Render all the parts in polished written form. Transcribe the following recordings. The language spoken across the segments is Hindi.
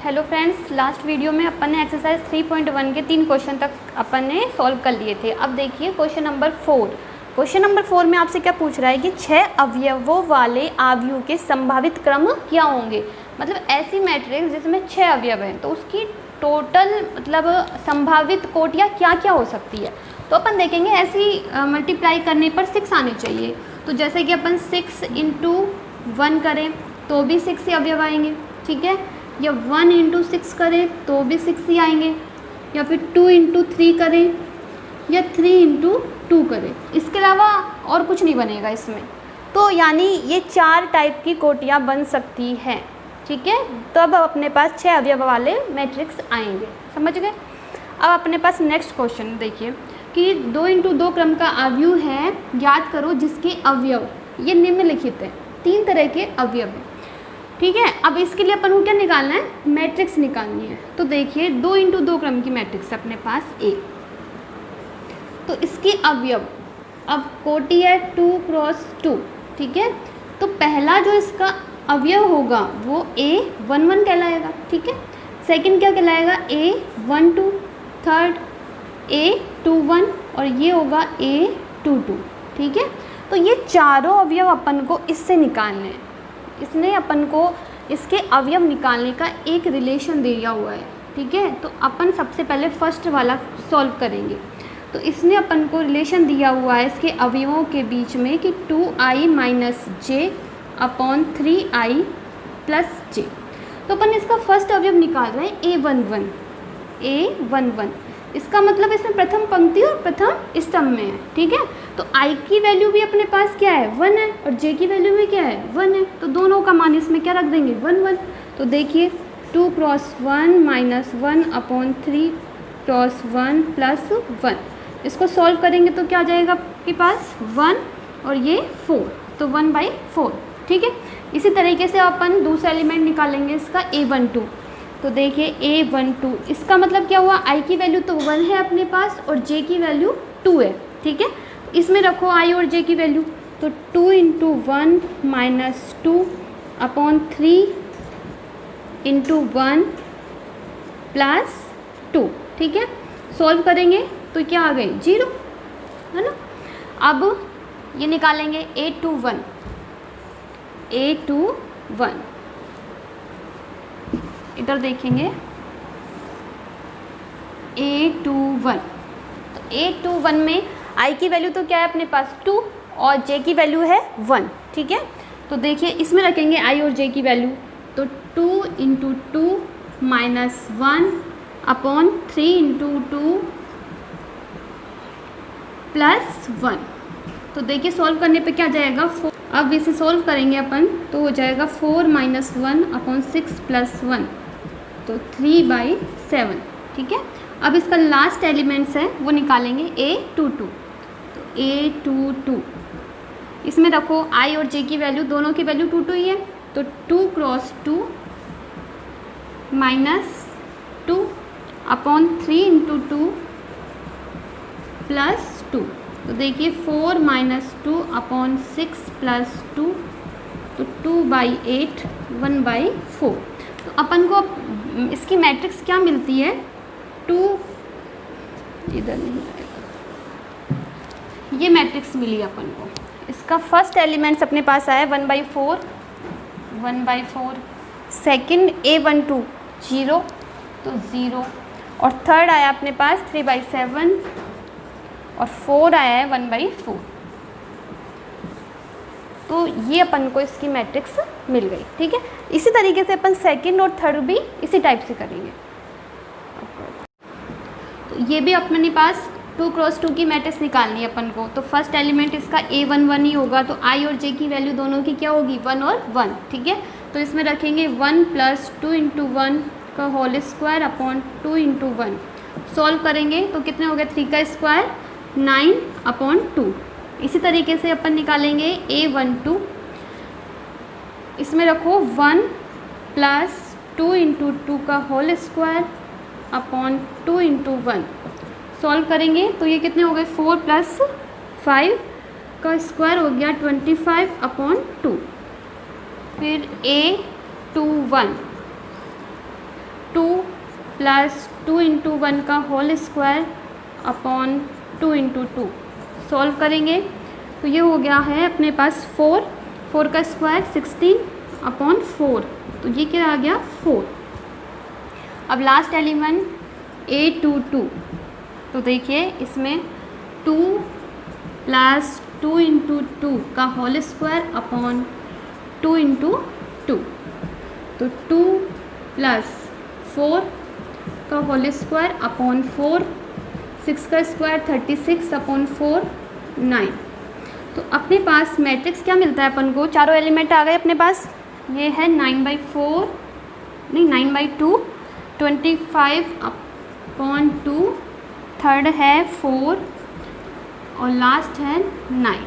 हेलो फ्रेंड्स, लास्ट वीडियो में अपन ने एक्सरसाइज 3.1 के 3 क्वेश्चन तक अपन ने सॉल्व कर लिए थे। अब देखिए क्वेश्चन नंबर 4। क्वेश्चन नंबर 4 में आपसे क्या पूछ रहा है कि 6 अवयवों वाले आव्यूह के संभावित क्रम क्या होंगे। मतलब ऐसी मैट्रिक्स जिसमें 6 अवयव हैं तो उसकी टोटल मतलब संभावित कोटियाँ क्या क्या हो सकती है। तो अपन देखेंगे ऐसी मल्टीप्लाई करने पर 6 आने चाहिए। तो जैसे कि अपन 6 × 1 करें तो भी 6 ही अवयव आएंगे, ठीक है। या 1 × 6 करें तो भी 6 ही आएंगे, या फिर 2 × 3 करें या 3 × 2 करें। इसके अलावा और कुछ नहीं बनेगा इसमें। तो यानी ये 4 टाइप की कोटियाँ बन सकती हैं, ठीक है। तो अब अपने पास 6 अवयव वाले मैट्रिक्स आएंगे, समझ गए। अब अपने पास नेक्स्ट क्वेश्चन देखिए कि 2 × 2 क्रम का आव्यूह है, याद करो जिसके अवयव ये निम्नलिखित हैं। 3 तरह के अवयव हैं, ठीक है। अब इसके लिए अपन को क्या निकालना है, मैट्रिक्स निकालनी है। तो देखिए 2 × 2 क्रम की मैट्रिक्स अपने पास A। तो इसके अवयव, अब कोटि है 2 × 2, ठीक है। तो पहला जो इसका अवयव होगा वो A11 कहलाएगा, ठीक है। सेकंड क्या कहलाएगा A12, थर्ड A21 और ये होगा A22, ठीक है। तो ये चारों अवयव अपन को इससे निकालने हैं। इसने अपन को इसके अवयव निकालने का एक रिलेशन दिया हुआ है, ठीक है। तो अपन सबसे पहले फर्स्ट वाला सॉल्व करेंगे। तो इसने अपन को रिलेशन दिया हुआ है इसके अवयवों के बीच में कि 2i - j / 3i + j। तो अपन इसका फर्स्ट अवयव निकाल रहे हैं A11। इसका मतलब इसमें प्रथम पंक्ति और प्रथम स्तंभ में है, ठीक है। तो i की वैल्यू भी अपने पास क्या है 1 है और j की वैल्यू भी क्या है 1 है। तो दोनों का मान इसमें क्या रख देंगे 1 1। तो देखिए 2 × 1 - 1/3 × 1 + 1। इसको सॉल्व करेंगे तो क्या आ जाएगा आपके पास 1 और ये 4, तो 1/4, ठीक है। इसी तरीके से अपन दूसरा एलिमेंट निकालेंगे इसका A12। तो देखिए A12 इसका मतलब क्या हुआ, i की वैल्यू तो 1 है अपने पास और j की वैल्यू 2 है, ठीक है। इसमें रखो i और j की वैल्यू। तो 2 × 1 - 2/3 × 1 + 2, ठीक है। सॉल्व करेंगे तो क्या आ गई 0, है ना। अब ये निकालेंगे A21। इधर देखेंगे A21। तो A21 में i की वैल्यू तो क्या है अपने पास 2 और j की वैल्यू है 1, ठीक है। तो देखिए इसमें रखेंगे i और j की वैल्यू। तो 2 × 2 - 1/3 × 2 + 1। तो देखिए सॉल्व करने पे क्या जाएगा 4। अब इसे सॉल्व करेंगे अपन तो हो जाएगा 4 - 1/6 + 1, तो 3/7, ठीक है। अब इसका लास्ट एलिमेंट्स है वो निकालेंगे A22। तो A22 इसमें रखो i और j की वैल्यू, दोनों की वैल्यू 2 2 ही है। तो 2 × 2 - 2/3 × 2 + 2। तो देखिए 4 - 2/6 + 2, तो 2/8, 1/4। तो अपन को इसकी मैट्रिक्स क्या मिलती है 2, इधर नहीं आएगा, ये मैट्रिक्स मिली अपन को। इसका फर्स्ट एलिमेंट्स अपने पास आया 1/4, सेकंड A12 0, तो 0, और थर्ड आया अपने पास 3/7 और 4 आया है 1/4। तो ये अपन को इसकी मैट्रिक्स मिल गई, ठीक है। इसी तरीके से अपन सेकंड और थर्ड भी इसी टाइप से करेंगे। तो ये भी अपने पास 2 × 2 की मैट्रिक्स निकालनी है अपन को। तो फर्स्ट एलिमेंट इसका A11 ही होगा। तो i और j की वैल्यू दोनों की क्या होगी 1 और 1, ठीक है। तो इसमें रखेंगे 1 + 2 × 1 का होल स्क्वायर / 2 × 1। सॉल्व करेंगे तो कितने हो गए 3 का स्क्वायर 9/2। इसी तरीके से अपन निकालेंगे A12। इसमें रखो 1 + 2 × 2 का होल स्क्वायर / 2 × 1। सॉल्व करेंगे तो ये कितने हो गए 4 + 5 का स्क्वायर हो गया 25/2। फिर A21 2 प्लस 2 इंटू 1 का whole square upon 2 into 2 solve करेंगे तो ये हो गया है अपने पास 4 का स्क्वायर 16 अपॉन 4, तो ये क्या आ गया 4। अब लास्ट एलिमेंट A22, तो देखिए इसमें 2 प्लस 2 इंटू 2 का होल स्क्वायर अपॉन 2 इंटू 2, तो 2 प्लस 4 का होल स्क्वायर अपॉन 4, 6 का स्क्वायर 36 अपॉन 4 9। तो अपने पास मैट्रिक्स क्या मिलता है अपन को, चारों एलिमेंट आ गए अपने पास। ये है 9/4 नहीं 9/2, 25 अपॉन 2, थर्ड है 4 और लास्ट है 9।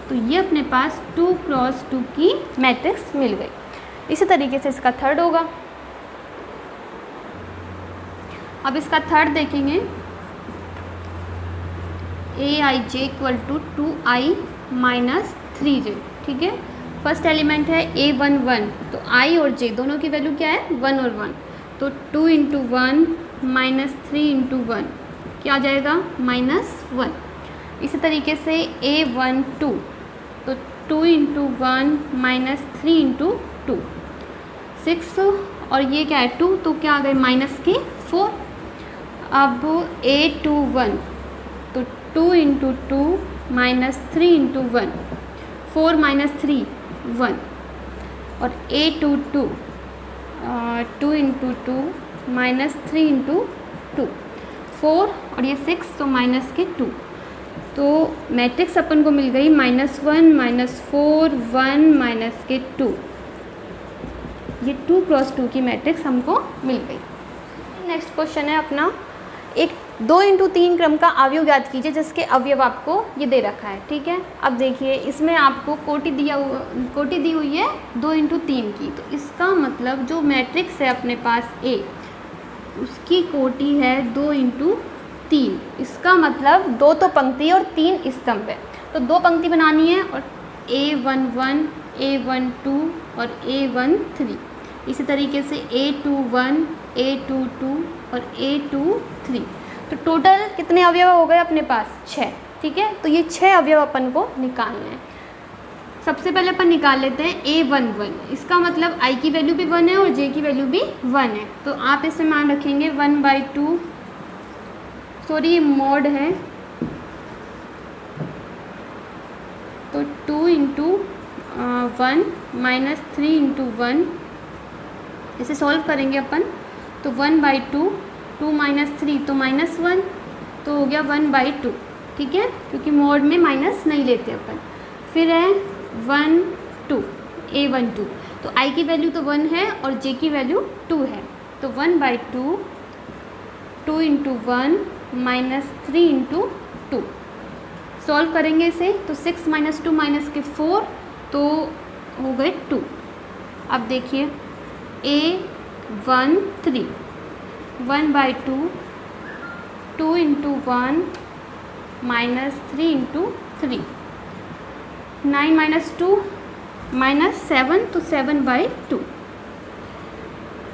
तो ये अपने पास 2 क्रॉस 2 की मैट्रिक्स मिल गई। इसी तरीके से इसका थर्ड होगा। अब इसका थर्ड देखेंगे, Aij equal to 2i minus 3j, ठीक है। फर्स्ट एलिमेंट है A11, तो i और j दोनों की वैल्यू क्या है 1 और 1, तो 2 इंटू 1 माइनस 3 इंटू 1 क्या आ जाएगा -1। इसी तरीके से A12, तो 2 इंटू 1 माइनस 3 इंटू 2 6, और ये क्या है 2, तो क्या आ गए -4। अब A21, तो 2 इंटू 2 माइनस 3 इंटू 1, 4 माइनस 3 1, और A22 2 इंटू 2 माइनस 3 इंटू 2 4, और ये 6, तो माइनस के 2। तो मैट्रिक्स अपन को मिल गई -1 -4 1 माइनस के 2। ये 2 क्रॉस 2 की मैट्रिक्स हमको मिल गई। नेक्स्ट क्वेश्चन है अपना, एक 2 इंटू 3 क्रम का अवयव ज्ञात कीजिए जिसके अवयव आपको ये दे रखा है, ठीक है। अब देखिए इसमें आपको कोटि दी हुई है 2 इंटू 3 की, तो इसका मतलब जो मैट्रिक्स है अपने पास A, उसकी कोटि है 2 इंटू 3। इसका मतलब 2 तो पंक्ति और 3 स्तंभ है, तो 2 पंक्ति बनानी है, और A11 A12 और A13। इसी तरीके से A21 A22 और A23। तो टोटल कितने अवयव हो गए अपने पास 6, ठीक है। तो ये 6 अवयव अपन को निकालने हैं। सबसे पहले अपन निकाल लेते हैं A11, इसका मतलब I की वैल्यू भी 1 है और J की वैल्यू भी 1 है, तो आप इसमें मान रखेंगे 1/2, सॉरी ये मॉड है, तो 2 इंटू 1 माइनस 3 इंटू 1, इसे सॉल्व करेंगे अपन, तो 1/2, 2 माइनस 3 तो -1, तो हो गया 1/2, ठीक है, क्योंकि मॉड में माइनस नहीं लेते अपन। फिर है 1 2 A12, तो I की वैल्यू तो 1 है और J की वैल्यू 2 है, तो 1/2 2 इंटू 1 माइनस 3 इंटू 2। सॉल्व करेंगे इसे, तो 6 माइनस 2 माइनस के 4, तो हो गए 2। अब देखिए A13 1/2 2 into 1 minus 3 into 3, 9 minus 2 minus 7, तो 7/2।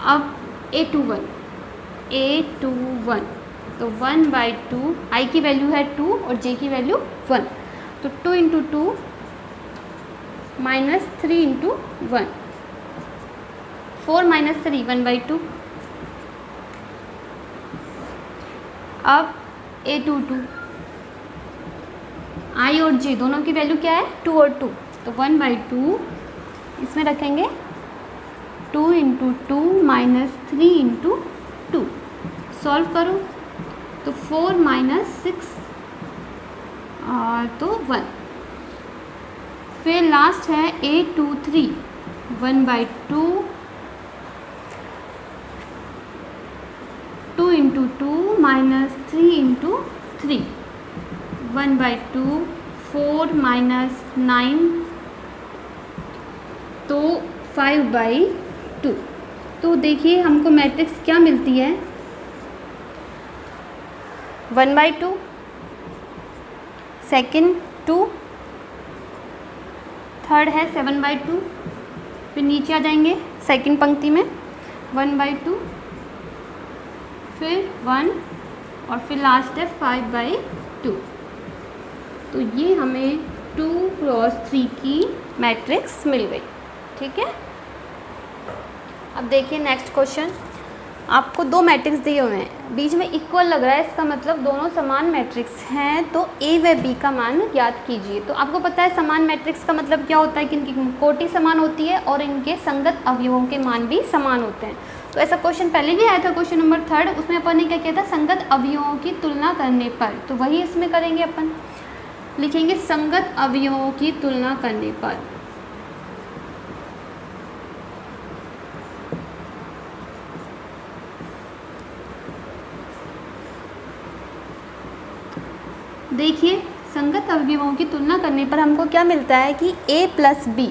अब A21 तो 1/2, I की वैल्यू है 2 और J की वैल्यू 1, तो 2 इंटू 2 माइनस 3 इंटू 1, 4 माइनस 3 1/2। अब A22, I और J दोनों की वैल्यू क्या है 2 और 2, तो 1/2 इसमें रखेंगे 2 इंटू 2 माइनस 3 इंटू 2। सॉल्व करो तो 4 माइनस 6 तो 1। फिर लास्ट है A23 1/2 2 into 2 minus 3 into 3, 1/2 4 minus 9, तो 5/2। तो देखिए हमको मैट्रिक्स क्या मिलती है 1/2, सेकंड 2, थर्ड है 7/2। फिर नीचे आ जाएंगे सेकंड पंक्ति में 1/2, फिर 1 और फिर लास्ट है 5/2। तो ये हमें 2 क्रॉस 3 की मैट्रिक्स मिल गई। ठीक है, अब देखिए नेक्स्ट क्वेश्चन। आपको 2 मैट्रिक्स दिए हुए हैं, बीच में इक्वल लग रहा है, इसका मतलब दोनों समान मैट्रिक्स हैं, तो ए व बी का मान ज्ञात कीजिए। तो आपको पता है समान मैट्रिक्स का मतलब क्या होता है कि इनकी कोटि समान होती है और इनके संगत अवयवों के मान भी समान होते हैं। तो ऐसा क्वेश्चन पहले भी आया था, क्वेश्चन नंबर 3, उसमें अपन ने क्या किया था, संगत अवयवों की तुलना करने पर। तो वही इसमें करेंगे, अपन लिखेंगे संगत अवयवों की तुलना करने पर। देखिए संगत अवयवों की तुलना करने पर हमको क्या मिलता है कि a + b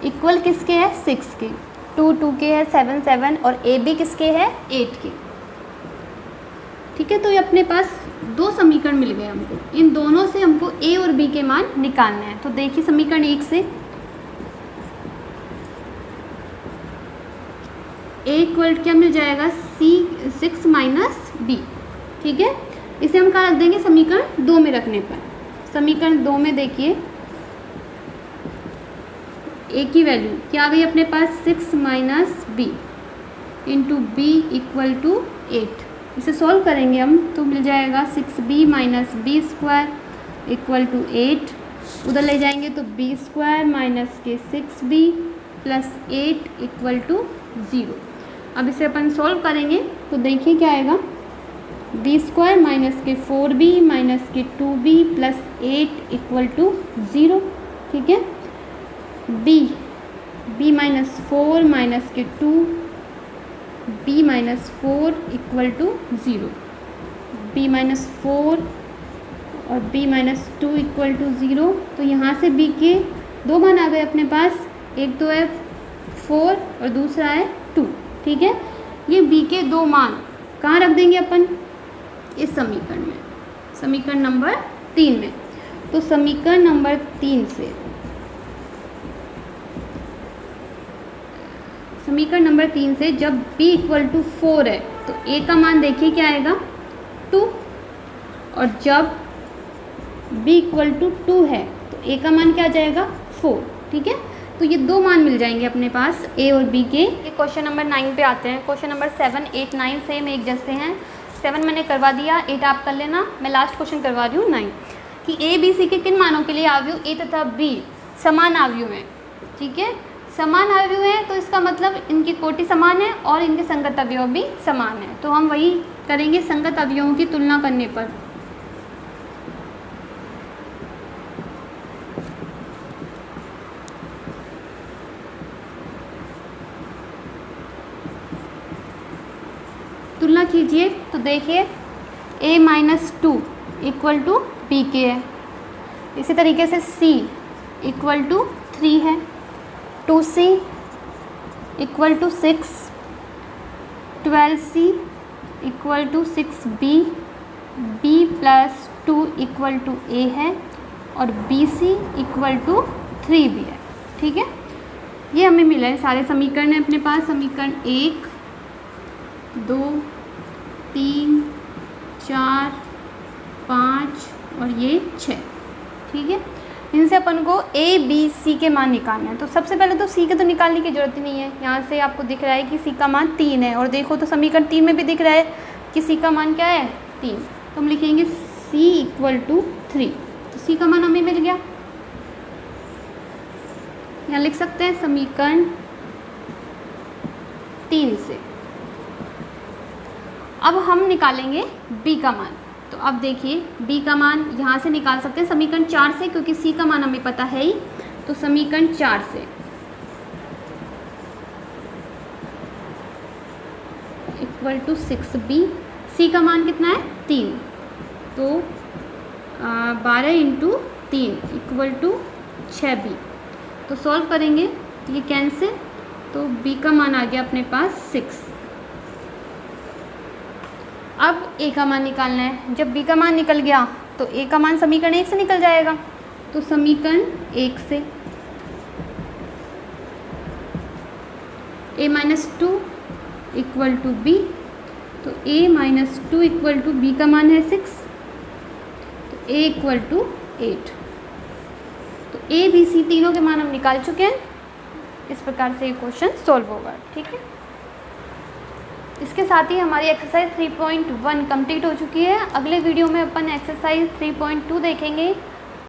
इक्वल किसके है, 6 के, 2 के है, 7 और ए बी किसके है, 8 के। ठीक है, तो ये अपने पास 2 समीकरण मिल गए हमको, इन दोनों से हमको a और b के मान निकालने हैं। तो देखिए समीकरण 1 से a इक्वल क्या मिल जाएगा, 6 - b। ठीक है, इसे हम कहाँ रख देंगे, समीकरण 2 में रखने पर। समीकरण 2 में देखिए a की वैल्यू क्या आ गई अपने पास, 6 - b इंटू b = 8। इसे सॉल्व करेंगे हम तो मिल जाएगा 6b - b² = 8। उधर ले जाएंगे तो b² - 6b + 8 = 0। अब इसे अपन सॉल्व करेंगे तो देखिए क्या आएगा, b² - 4b - 2b + 8 = 0। ठीक है, b - 4 - 2 b - 4 = 0, b - 4 और b - 2 = 0। तो यहाँ से b के 2 मान आ गए अपने पास, एक तो है 4 और दूसरा है 2। ठीक है, ये b के 2 मान कहाँ रख देंगे अपन, इस समीकरण में, समीकरण नंबर 3 में। तो समीकरण नंबर 3 से, समीकरण नंबर 3 से जब b = 4 है तो a का मान देखिए क्या आएगा, 2, और जब b = 2 है तो a का मान क्या आ जाएगा, 4। ठीक है, तो ये 2 मान मिल जाएंगे अपने पास a और b के। ये क्वेश्चन नंबर 9 पे आते हैं। क्वेश्चन नंबर 7, 8, 9 सेम एक जैसे हैं। 7 मैंने करवा दिया, 8 आप कर लेना। मैं लास्ट क्वेश्चन करवा रही हूँ 9, कि a b c के किन मानों के लिए अवयव a तथा b समान अवयव हैं। ठीक है, समान अवयव हैं तो इसका मतलब इनकी कोटि समान है और इनके संगत अवयव भी समान है। तो हम वही करेंगे संगत अवयवों की तुलना करने पर। तुलना कीजिए तो देखिए a - 2 = b के है, इसी तरीके से c = 3 है, 2c = 6, 12c = 6b, b + 2 = a है और bc = 3b है। ठीक है, ये हमें मिला है, सारे समीकरण है अपने पास। समीकरण 1, 2, 3, 4, 5 और ये 6। ठीक है, इनसे अपन को a b c के मान निकालना है। तो सबसे पहले तो c के तो निकालने की ज़रूरत ही नहीं है, यहाँ से आपको दिख रहा है कि c का मान 3 है, और देखो तो समीकरण 3 में भी दिख रहा है कि c का मान क्या है, 3। तो हम लिखेंगे c = 3। तो c का मान हमें मिल गया, यहाँ लिख सकते हैं समीकरण 3 से। अब हम निकालेंगे b का मान। तो अब देखिए b का मान यहाँ से निकाल सकते हैं समीकरण 4 से, क्योंकि c का मान हमें पता है ही। तो समीकरण 4 से = 6b, c का मान कितना है, 3। तो 12 × 3 = 6b। तो सॉल्व करेंगे तो ये कैंसिल, तो b का मान आ गया अपने पास 6। अब a का मान निकालना है। जब b का मान निकल गया तो a का मान समीकरण 1 से निकल जाएगा। तो समीकरण 1 से a - 2 = b, तो a minus 2 equal to B का मान है 6, तो a इक्वल टू 8। तो a b c तीनों के मान हम निकाल चुके हैं। इस प्रकार से ये क्वेश्चन सॉल्व होगा। ठीक है, इसके साथ ही हमारी एक्सरसाइज 3.1 कंप्लीट हो चुकी है। अगले वीडियो में अपन एक्सरसाइज 3.2 देखेंगे।